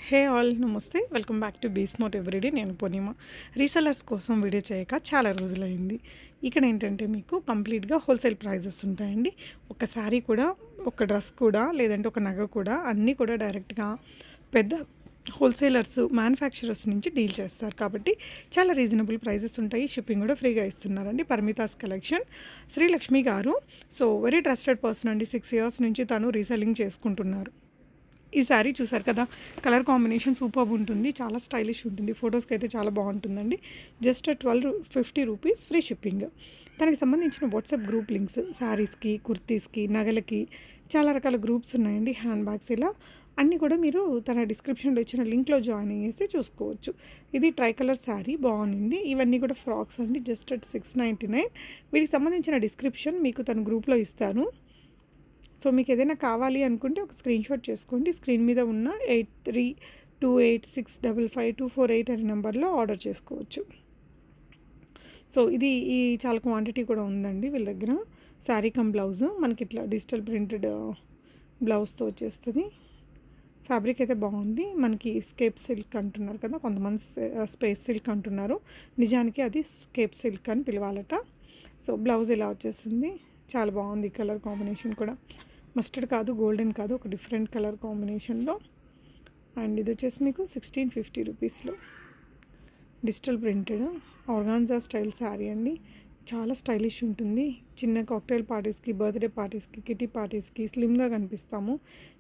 హే all నమస్తే, welcome back to be smart everyday. నేను Purnima. Resellers కోసం వీడియో చేయక చాలా రోజులైంది. ఇక్కడ ఏంటంటే మీకు కంప్లీట్గా హోల్సేల్ ప్రైజెస్ ఉంటాయండి. ఒక శారీ కూడా, ఒక డ్రెస్ కూడా, లేదంటే ఒక నగ కూడా అన్నీ కూడా డైరెక్ట్గా పెద్ద హోల్సేలర్స్, మ్యానుఫ్యాక్చరర్స్ నుంచి డీల్ చేస్తారు కాబట్టి చాలా రీజనబుల్ ప్రైజెస్ ఉంటాయి. షిప్పింగ్ కూడా ఫ్రీగా ఇస్తున్నారండి. పరిమితాస్ కలెక్షన్ శ్రీలక్ష్మి గారు. సో వెరీ ట్రస్టెడ్ పర్సన్ అండి. 6 years నుంచి తను రీసెల్లింగ్ చేసుకుంటున్నారు. ఈ శారీ చూసారు కదా, కలర్ కాంబినేషన్ సూపర్బ్ ఉంటుంది, చాలా స్టైలిష్ ఉంటుంది. ఫొటోస్కి అయితే చాలా బాగుంటుందండి. Just 1250 rupees free shipping. దానికి సంబంధించిన వాట్సాప్ గ్రూప్ లింక్స్ శారీస్కి, కుర్తీస్కి, నగలకి చాలా రకాల గ్రూప్స్ ఉన్నాయండి. హ్యాండ్ బ్యాగ్స్ ఇలా అన్నీ కూడా మీరు తన డిస్క్రిప్షన్లో ఇచ్చిన లింక్లో జాయిన్ అయ్యేసి చూసుకోవచ్చు. ఇది ట్రై కలర్ శారీ బాగుంది. ఇవన్నీ కూడా ఫ్రాక్స్ అండి. జస్ట్ 699. వీటికి సంబంధించిన డిస్క్రిప్షన్ మీకు తన గ్రూప్లో ఇస్తాను. సో మీకు ఏదైనా కావాలి అనుకుంటే ఒక స్క్రీన్ షాట్ చేసుకోండి. స్క్రీన్ మీద ఉన్న 8328655248 అనే నెంబర్లో ఆర్డర్ చేసుకోవచ్చు. సో ఇది చాలా క్వాంటిటీ కూడా ఉందండి వీళ్ళ దగ్గర. శారీ కమ్ బ్లౌజ్ మనకి ఇట్లా డిజిటల్ ప్రింటెడ్ బ్లౌజ్తో వచ్చేస్తుంది. ఫ్యాబ్రిక్ అయితే బాగుంది. మనకి స్కేప్ సిల్క్ అంటున్నారు కదా, కొంతమంది స్పేస్ సిల్క్ అంటున్నారు. నిజానికి అది స్కేప్ సిల్క్ అని పిలవాలట. సో బ్లౌజ్ ఇలా వచ్చేస్తుంది. చాలా బాగుంది. కలర్ కాంబినేషన్ కూడా మస్టర్డ్ కాదు, గోల్డెన్ కాదు, ఒక డిఫరెంట్ కలర్ కాంబినేషన్లో. అండ్ ఇది వచ్చేసి మీకు 1650 రూపీస్లో digital printed organza style sari అండి. చాలా స్టైలిష్ ఉంటుంది. చిన్న కాక్టైల్ పార్టీస్కి, బర్త్డే పార్టీస్కి, కిటీ పార్టీస్కి స్లిమ్గా కనిపిస్తాము.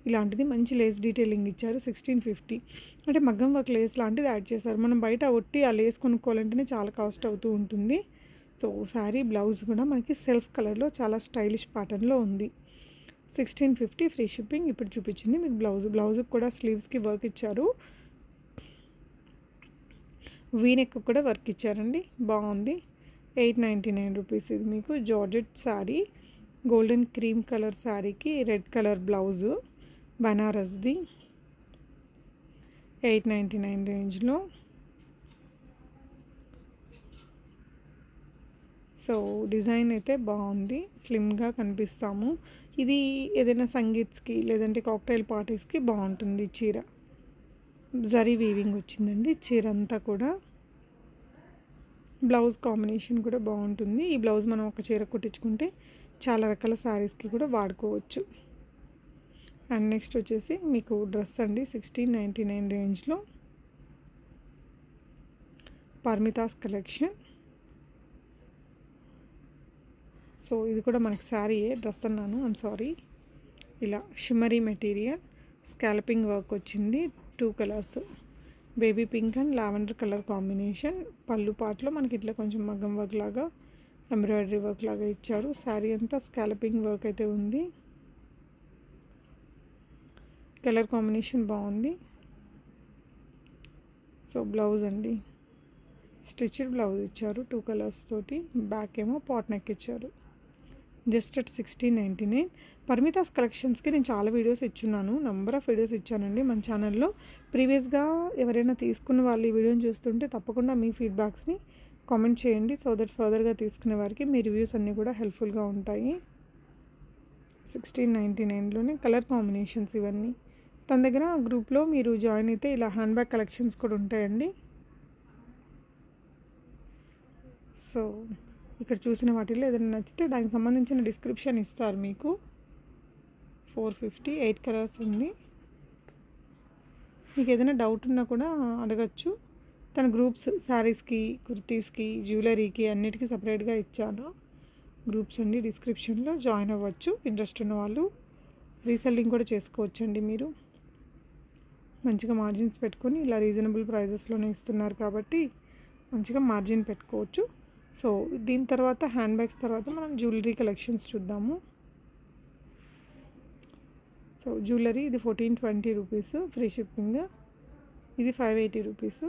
ఇలాంటిది మంచి లేస్ డీటెయిలింగ్ ఇచ్చారు. 1650 అంటే మగ్గం వర్క్ లేస్ లాంటిది యాడ్ చేశారు. మనం బయట ఒట్టి ఆ లేస్ కొనుక్కోవాలంటేనే చాలా కాస్ట్ అవుతూ ఉంటుంది. సో శారీ బ్లౌజ్ కూడా మనకి సెల్ఫ్ కలర్లో చాలా స్టైలిష్ ప్యాటర్న్లో ఉంది. 1650 ఫ్రీ షిప్పింగ్. ఇప్పుడు చూపించింది మీకు బ్లౌజ్కి కూడా స్లీవ్స్కి వర్క్ ఇచ్చారు. వీనెక్ కూడా వర్క్ ఇచ్చారండి, బాగుంది. 899 రూపీస్. ఇది మీకు georgette sari, golden cream colour శారీకి రెడ్ కలర్ బ్లౌజు, బనారస్ది. 899 రేంజ్లో. సో డిజైన్ అయితే బాగుంది, స్లిమ్గా కనిపిస్తాము. ఇది ఏదైనా సంగీత్స్కి లేదంటే కాక్టైల్ పార్టీస్కి బాగుంటుంది. చీర జరీ వీవింగ్ వచ్చిందండి చీర అంతా కూడా. బ్లౌజ్ కాంబినేషన్ కూడా బాగుంటుంది. ఈ బ్లౌజ్ మనం ఒక చీర కుట్టించుకుంటే చాలా రకాల శారీస్కి కూడా వాడుకోవచ్చు. అండ్ నెక్స్ట్ వచ్చేసి మీకు డ్రెస్ అండి. 1699 రేంజ్లో పర్మితాస్ కలెక్షన్. సో ఇది కూడా మనకి శారీయే, డ్రెస్ అన్నాను, ఐమ్ సారీ. ఇలా షిమ్మరీ మెటీరియల్, స్కాల్పింగ్ వర్క్ వచ్చింది. 2 colours, baby pink and lavender colour combination. పళ్ళు పాటలో మనకి ఇట్లా కొంచెం మగ్గం వర్క్ లాగా, ఎంబ్రాయిడరీ వర్క్ లాగా ఇచ్చారు. శారీ అంతా స్కాల్పింగ్ వర్క్ అయితే ఉంది. కలర్ కాంబినేషన్ బాగుంది. సో బ్లౌజ్ అండి, స్టిచ్డ్ బ్లౌజ్ ఇచ్చారు 2 కలర్స్ తోటి. బ్యాక్ ఏమో పాట్ నెక్ ఇచ్చారు. జస్ట్ 1699. పరిమితాస్ కలెక్షన్స్కి నేను చాలా వీడియోస్ ఇచ్చున్నాను, నెంబర్ ఆఫ్ వీడియోస్ ఇచ్చానండి మన ఛానల్లో. ప్రీవియస్గా ఎవరైనా తీసుకున్న వాళ్ళు ఈ వీడియోని చూస్తుంటే తప్పకుండా మీ ఫీడ్బ్యాక్స్ని కామెంట్ చేయండి. సో దట్ ఫర్దర్గా తీసుకునే వారికి మీ రివ్యూస్ అన్నీ కూడా హెల్ప్ఫుల్గా ఉంటాయి. 1699లోనే కలర్ కాంబినేషన్స్ ఇవన్నీ. తన దగ్గర గ్రూప్లో మీరు జాయిన్ అయితే ఇలా హ్యాండ్ బ్యాగ్ కలెక్షన్స్ కూడా ఉంటాయండి. సో ఇక్కడ చూసిన వాటిలో ఏదైనా నచ్చితే దానికి సంబంధించిన డిస్క్రిప్షన్ ఇస్తారు మీకు. 450, 8 కలర్స్ ఉంది. మీకు ఏదైనా డౌట్ ఉన్నా కూడా అడగచ్చు. తన గ్రూప్స్ శారీస్కి, కుర్తీస్కి, జ్యువెలరీకి అన్నిటికీ సపరేట్గా ఇచ్చాను గ్రూప్స్ అండి. డిస్క్రిప్షన్లో జాయిన్ అవ్వచ్చు. ఇంట్రెస్ట్ ఉన్న వాళ్ళు రీసెల్లింగ్ కూడా చేసుకోవచ్చండి. మీరు మంచిగా మార్జిన్స్ పెట్టుకొని ఇలా రీజనబుల్ ప్రైజెస్లోనే ఇస్తున్నారు కాబట్టి మంచిగా మార్జిన్ పెట్టుకోవచ్చు. సో దీని తర్వాత హ్యాండ్ బ్యాగ్స్ తర్వాత మనం జ్యువెలరీ కలెక్షన్స్ చూద్దాము. సో జ్యువెలరీ ఇది 1420 రూపీస్ ఫ్రీ షిప్పింగ్. ఇది 580 రూపీస్.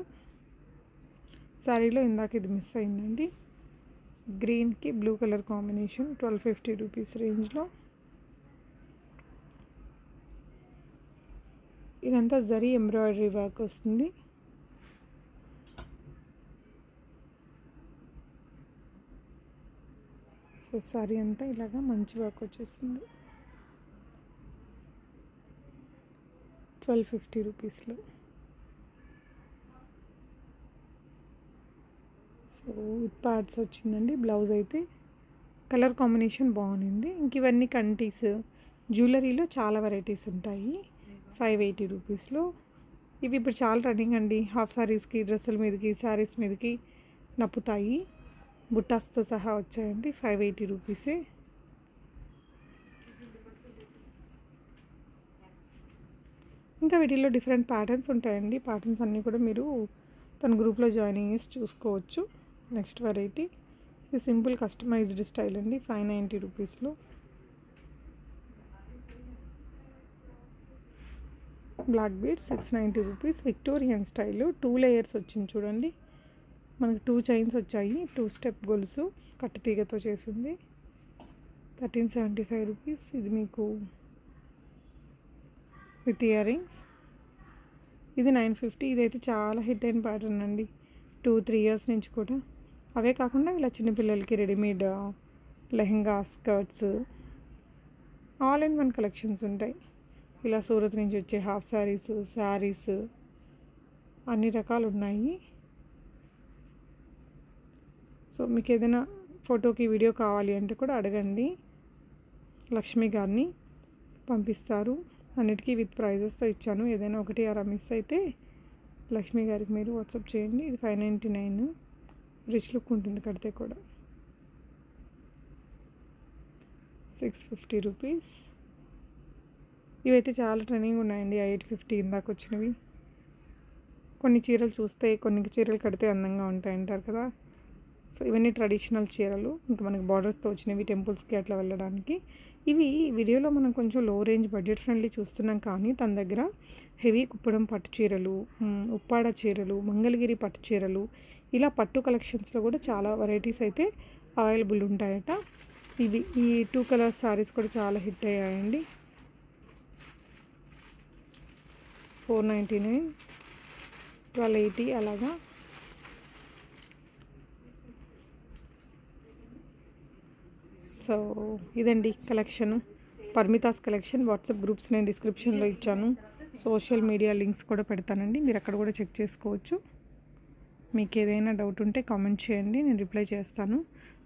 శారీలో ఇందాక ఇది మిస్ అయిందండి. గ్రీన్కి బ్లూ కలర్ కాంబినేషన్ 1250 రూపీస్ రేంజ్లో. ఇదంతా జరీ ఎంబ్రాయిడరీ వర్క్ వస్తుంది. సో శారీ అంతా ఇలాగా మంచి వర్క్ వచ్చేస్తుంది. 1250 రూపీస్లో. సో విత్ ప్యాడ్స్ వచ్చిందండి. బ్లౌజ్ అయితే కలర్ కాంబినేషన్ బాగుంది. ఇంక ఇవన్నీ కంటీస్, జ్యువెలరీలో చాలా వెరైటీస్ ఉంటాయి. 580 రూపీస్లో. ఇవి ఇప్పుడు చాలా రన్నింగ్ అండి. హాఫ్ సారీస్కి, డ్రెస్సుల మీదకి, శారీస్ మీదకి నప్పుతాయి. బుట్టాస్తో సహా వచ్చాయండి. 580 రూపీసే. ఇంకా వీటిల్లో డిఫరెంట్ ప్యాటర్న్స్ ఉంటాయండి. ప్యాటర్న్స్ అన్నీ కూడా మీరు తన గ్రూప్లో జాయిన్ అయ్యేసి చూసుకోవచ్చు. నెక్స్ట్ వెరైటీ ఇది సింపుల్ కస్టమైజ్డ్ స్టైల్ అండి. 590 రూపీస్లో. Black bead 690 rupees. Victorian style 2 layers వచ్చింది చూడండి. మనకి 2 చైన్స్ వచ్చాయి. 2 స్టెప్ గొలుసు కట్టుతీగతో చేసింది. 1375 రూపీస్. ఇది మీకు విత్ ఇయర్ రింగ్స్. ఇది 950. ఇదైతే చాలా హిట్ అయిన ప్యాటర్న్ అండి. 2-3 ఇయర్స్ నుంచి కూడా. అవే కాకుండా ఇలా చిన్నపిల్లలకి readymade lehenga, skirts, all in one collections ఉంటాయి. ఇలా సూరత్ నుంచి వచ్చే హాఫ్ శారీస్, శారీస్ అన్ని రకాలు ఉన్నాయి. సో మీకు ఏదైనా ఫోటోకి వీడియో కావాలి అంటే కూడా అడగండి, లక్ష్మి గారిని పంపిస్తారు. అన్నిటికీ విత్ ప్రైజెస్తో ఇచ్చాను. ఏదైనా ఒకటి అలా మిస్ అయితే లక్ష్మి గారికి మీరు వాట్సాప్ చేయండి. ఇది 599. రిచ్ లుక్ ఉంటుంది కడితే కూడా. 650 రూపీస్. ఇవైతే చాలా ట్రెండింగ్ ఉన్నాయండి. 850 ఇందాక వచ్చినవి. కొన్ని చీరలు చూస్తే కొన్ని చీరలు కడితే అందంగా ఉంటాయంటారు కదా. సో ఇవన్నీ ట్రెడిషనల్ చీరలు. ఇంకా మనకి బార్డర్స్తో వచ్చినవి టెంపుల్స్కి అట్లా వెళ్ళడానికి. ఇవి వీడియోలో మనం కొంచెం లో రేంజ్ బడ్జెట్ ఫ్రెండ్లీ చూస్తున్నాం, కానీ తన దగ్గర హెవీ కుప్పడం పట్టు చీరలు, ఉప్పాడ చీరలు, మంగళగిరి పట్టు చీరలు, ఇలా పట్టు కలెక్షన్స్లో కూడా చాలా వెరైటీస్ అయితే అవైలబుల్ ఉంటాయట. ఇవి ఈ 2 కలర్ శారీస్ కూడా చాలా హిట్ అయ్యాయండి. 499, 1280 అలాగా. సో ఇదండి కలెక్షన్. పర్మితాస్ కలెక్షన్. వాట్సాప్ గ్రూప్స్ నేను డిస్క్రిప్షన్లో ఇచ్చాను. సోషల్ మీడియా లింక్స్ కూడా పెడతానండి, మీరు అక్కడ కూడా చెక్ చేసుకోవచ్చు. మీకు ఏదైనా డౌట్ ఉంటే కామెంట్ చేయండి, నేను రిప్లై చేస్తాను.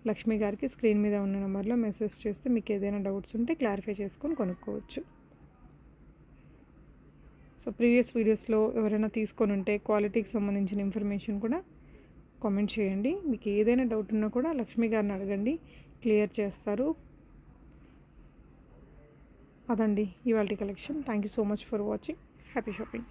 లక్ష్మి గారికి స్క్రీన్ మీద ఉన్న నెంబర్లో మెసేజ్ చేస్తే మీకు ఏదైనా డౌట్స్ ఉంటే క్లారిఫై చేసుకొని కొనుక్కోవచ్చు. సో ప్రీవియస్ వీడియోస్లో ఎవరైనా తీసుకొని ఉంటే క్వాలిటీకి సంబంధించిన ఇన్ఫర్మేషన్ కూడా కామెంట్ చేయండి. మీకు ఏదైనా డౌట్ ఉన్నా కూడా లక్ష్మి గారిని అడగండి, క్లియర్ చేస్తారు. అదండి ఇవాల్టి collection. Thank you so much for watching. Happy shopping.